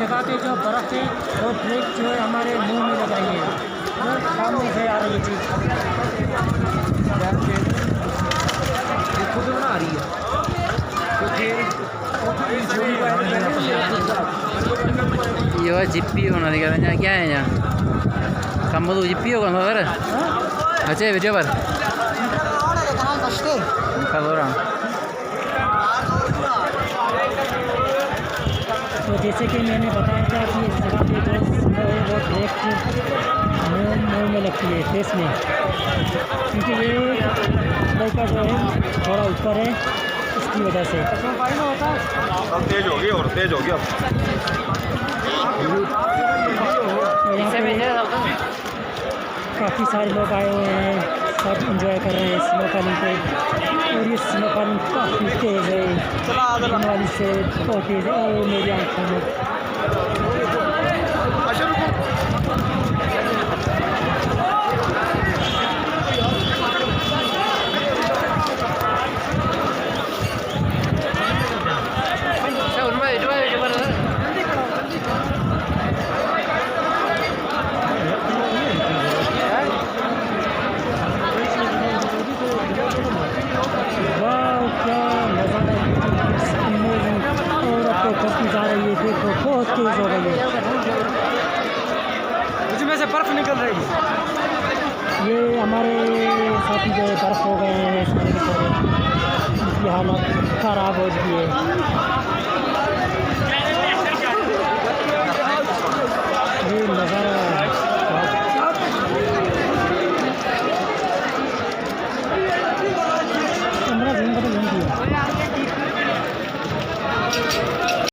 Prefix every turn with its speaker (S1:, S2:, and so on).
S1: जगह पे जो बर्फ़ है वो ब्रेक जो है हमारे मुंह में लग रही है और सामने से आ रही है चीज़
S2: खुद बना रही है
S3: Iya GPU nanti katanya kayaknya. Kamu tuh GPU kan saudara? Aceh video bar. 4 orang.
S1: तो जैसे कि मैंने बताया था कि इस जगह पे जो स्नो है वो डायरेक्ट मुँह में लगती है फेस में, क्योंकि ये लड़का जो है थोड़ा ऊपर है इसकी वजह से।
S4: अब तेज होगी और तेज होगी अब।
S1: काफ़ी सारे लोग आए हुए हैं, सब इंजॉय कर रहे हैं स्नो फॉलिंग पे। और ये स्नो फॉलिंग काफ़ी तेज़ है, वाली से बहुत तेज़ है और मेरी आँखों में जा रही है। देखो बहुत तेज़ हो गई है,
S2: उसमें से बर्फ निकल रही है।
S1: ये हमारे साथी जो है बर्फ़ हो गए हैं, उनकी हालत ख़राब हो चुकी है।